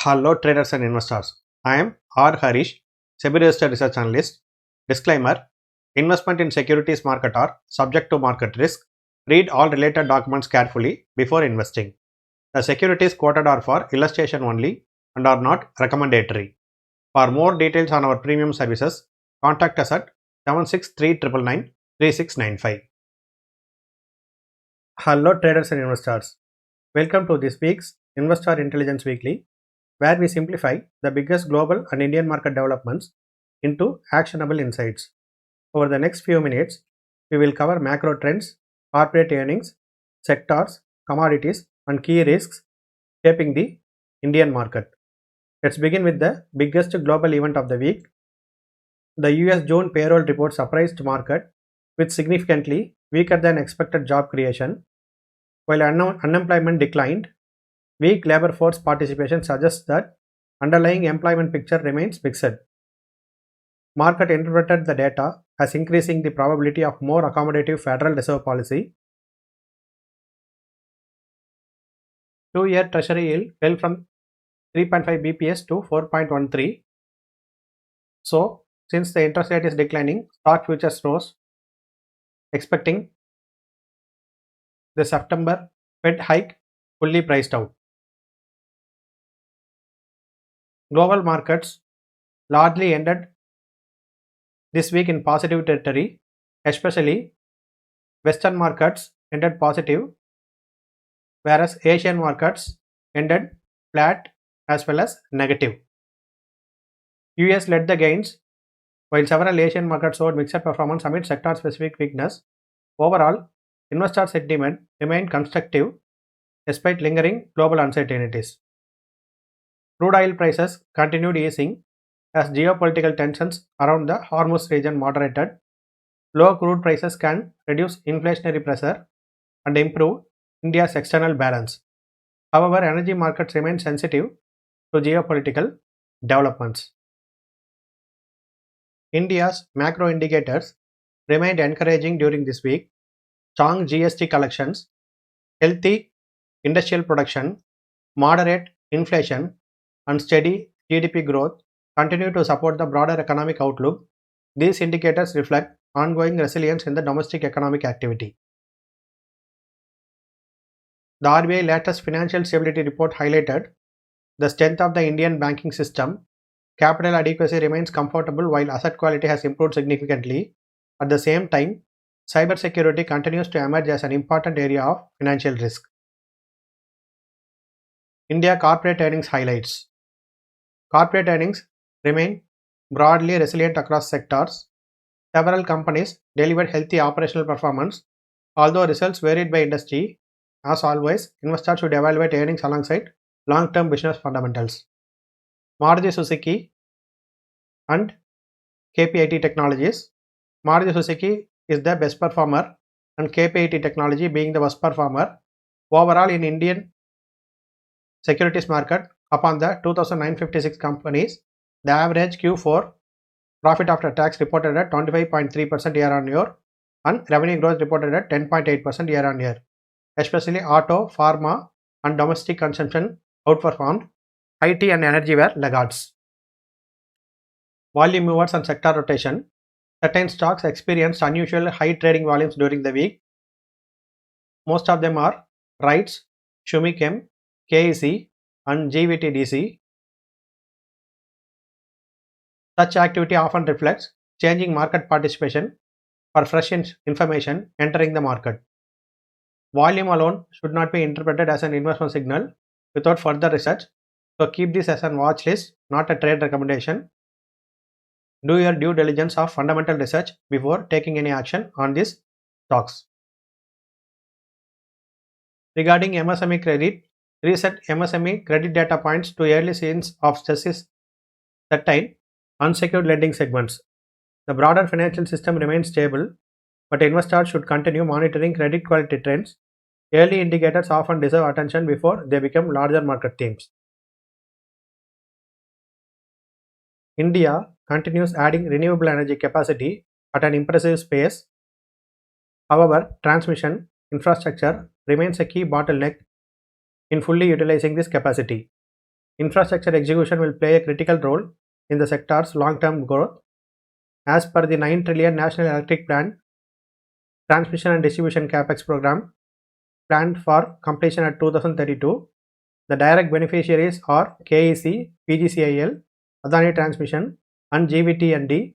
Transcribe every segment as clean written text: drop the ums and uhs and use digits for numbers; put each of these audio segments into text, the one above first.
Hello traders and investors. I am R. Harish, SEBI Research Analyst. Disclaimer: investment in securities market are subject to market risk. Read all related documents carefully before investing. The securities quoted are for illustration only and are not recommendatory. For more details on our premium services, contact us at 76399 Hello traders and investors. Welcome to this week's Investor Intelligence Weekly, where we simplify the biggest global and Indian market developments into actionable insights. Over the next few minutes, we will cover macro trends, corporate earnings, sectors, commodities, and key risks shaping the Indian market. Let's begin with the biggest global event of the week. The US June payroll report surprised market with significantly weaker than expected job creation. While unemployment declined, weak labor force participation suggests that underlying employment picture remains mixed. Market interpreted the data as increasing the probability of more accommodative Federal Reserve policy. 2-year Treasury yield fell from 3.5 bps to 4.13. So, since the interest rate is declining, stock futures rose, expecting the September Fed hike fully priced out. Global markets largely ended this week in positive territory, especially Western markets ended positive, whereas Asian markets ended flat as well as negative. US led the gains, while several Asian markets showed mixed performance amid sector-specific weakness. Overall, investor sentiment remained constructive despite lingering global uncertainties. Crude oil prices continued easing as geopolitical tensions around the Hormuz region moderated. Low crude prices can reduce inflationary pressure and improve India's external balance. However, energy markets remain sensitive to geopolitical developments. India's macro indicators remained encouraging during this week. Strong GST collections, healthy industrial production, moderate inflation, and steady GDP growth continue to support the broader economic outlook. These indicators reflect ongoing resilience in the domestic economic activity. The RBI latest financial stability report highlighted the strength of the Indian banking system. Capital adequacy remains comfortable while asset quality has improved significantly. At the same time, cybersecurity continues to emerge as an important area of financial risk. India corporate earnings highlights. Corporate earnings remain broadly resilient across sectors. Several companies delivered healthy operational performance, although results varied by industry. As always, investors should evaluate earnings alongside long-term business fundamentals. Maruti Suzuki and KPIT Technologies. Maruti Suzuki is the best performer and KPIT Technology being the worst performer. Overall, in Indian securities market, upon the 2,956 companies, the average Q4 profit after tax reported at 25.3% year-on-year and revenue growth reported at 10.8% year-on-year. Especially auto, pharma and domestic consumption outperformed. IT and energy were laggards. Volume movers and sector rotation. Certain stocks experienced unusual high trading volumes during the week. Most of them are RITES, Shumichem, KEC and GVTDC. Such activity often reflects changing market participation or fresh information entering the market. Volume alone should not be interpreted as an investment signal without further research, so keep this as a watch list, not a trade recommendation. Do your due diligence of fundamental research before taking any action on these stocks. Regarding MSME credit, recent MSME credit data points to early signs of stress in certain unsecured lending segments. The broader financial system remains stable, but investors should continue monitoring credit quality trends. Early indicators often deserve attention before they become larger market themes. India continues adding renewable energy capacity at an impressive pace. However, transmission infrastructure remains a key bottleneck in fully utilizing this capacity. Infrastructure execution will play a critical role in the sector's long-term growth. As per the 9 trillion National Electric Plan, transmission and distribution capex program planned for completion at 2032, the direct beneficiaries are KEC, PGCIL, Adani Transmission, and GVT&D.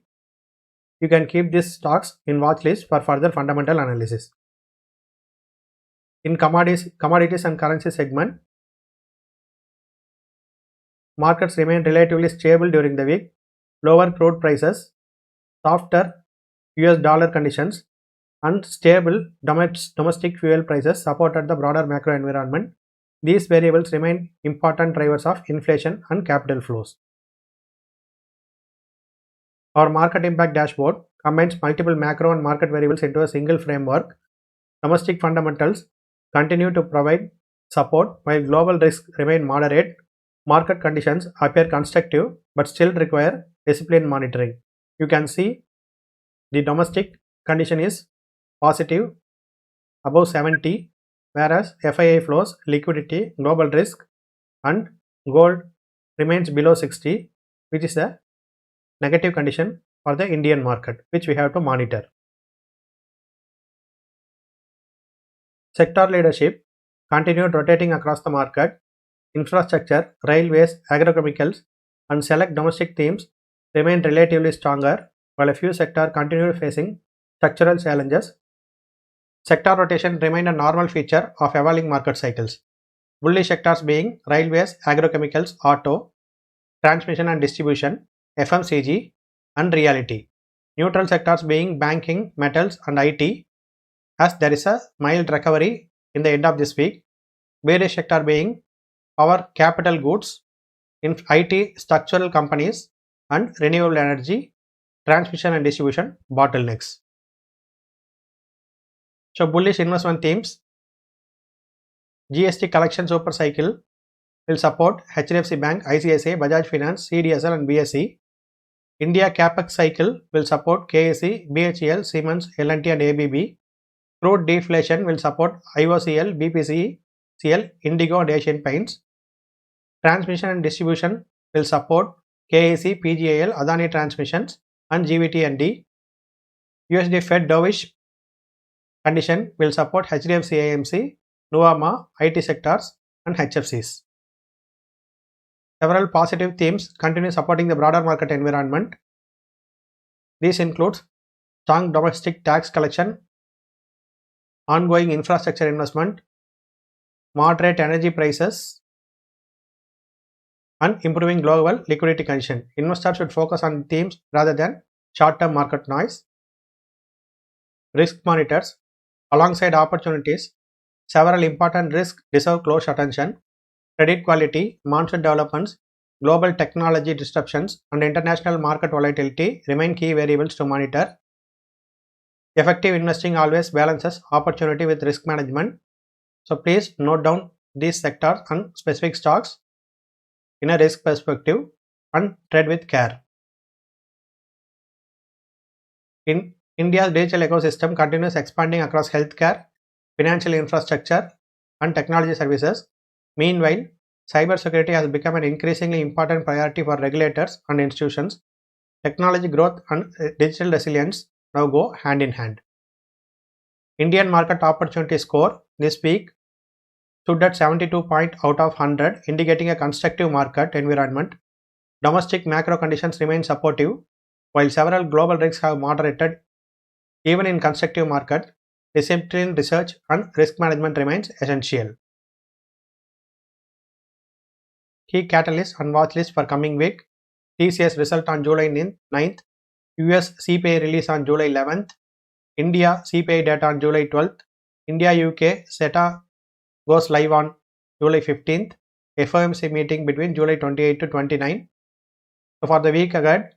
You can keep these stocks in watch list for further fundamental analysis. In commodities and currency segment, markets remain relatively stable during the week. Lower crude prices, softer US dollar conditions, and stable domestic fuel prices supported the broader macro environment. These variables remain important drivers of inflation and capital flows. Our market impact dashboard combines multiple macro and market variables into a single framework. Domestic fundamentals continue to provide support while global risks remain moderate. Market conditions appear constructive but still require disciplined monitoring. You can see the domestic condition is positive above 70, whereas FII flows, liquidity, global risk, and gold remains below 60, which is a negative condition for the Indian market, which we have to monitor. Sector leadership continued rotating across the market. Infrastructure, railways, agrochemicals, and select domestic themes remained relatively stronger, while a few sectors continued facing structural challenges. Sector rotation remained a normal feature of evolving market cycles. Bullish sectors being railways, agrochemicals, auto, transmission and distribution, FMCG, and realty. Neutral sectors being banking, metals, and IT, as there is a mild recovery in the end of this week. Bearish sector being power, capital goods, in IT, structural companies, and renewable energy, transmission and distribution bottlenecks. So bullish investment themes: GST collection super cycle will support HDFC Bank, ICICI, Bajaj Finance, CDSL, and BSE. India capex cycle will support KSE, BHEL, Siemens, L&T, and ABB. Crude deflation will support IOCL, BPCL, Indigo, and Asian Paints. Transmission and distribution will support KEC, PGIL, Adani Transmissions, and GVT&D. USD Fed dovish condition will support HDFC AMC, Nuvama, IT sectors, and HFCs. Several positive themes continue supporting the broader market environment. These include strong domestic tax collection, ongoing infrastructure investment, moderate energy prices, and improving global liquidity condition. Investors should focus on themes rather than short-term market noise. Risk monitors. Alongside opportunities, several important risks deserve close attention. Credit quality, monsoon developments, global technology disruptions, and international market volatility remain key variables to monitor. Effective investing always balances opportunity with risk management. So please note down these sectors and specific stocks in a risk perspective and trade with care. In India's digital ecosystem continues expanding across healthcare, financial infrastructure, and technology services. Meanwhile, cybersecurity has become an increasingly important priority for regulators and institutions. Technology growth and digital resilience now go hand in hand. Indian market opportunity score this week stood at 72 points out of 100, indicating a constructive market environment. Domestic macro conditions remain supportive, while several global risks have moderated. Even in constructive market, disciplined research and risk management remains essential. Key catalysts and watch list for coming week: TCS result on July 9th, US CPI release on July 11th, India CPI data on July 12th, India UK SETA goes live on July 15th, FOMC meeting between July 28 to 29. So for the week ahead,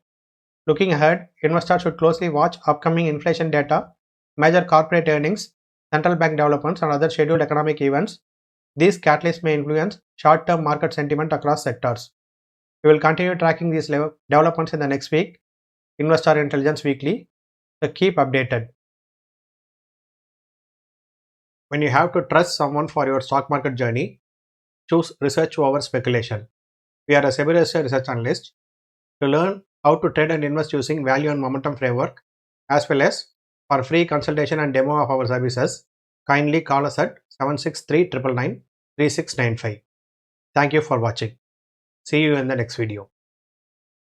looking ahead, investors should closely watch upcoming inflation data, major corporate earnings, central bank developments, and other scheduled economic events. These catalysts may influence short-term market sentiment across sectors. We will continue tracking these developments in the next week, Investor Intelligence Weekly. So keep updated. When you have to trust someone for your stock market journey, choose research over speculation. We are a SEBI registered research analyst. To learn how to trade and invest using value and momentum framework, as well as for free consultation and demo of our services, kindly call us at 763 999 3695. Thank you for watching. See you in the next video.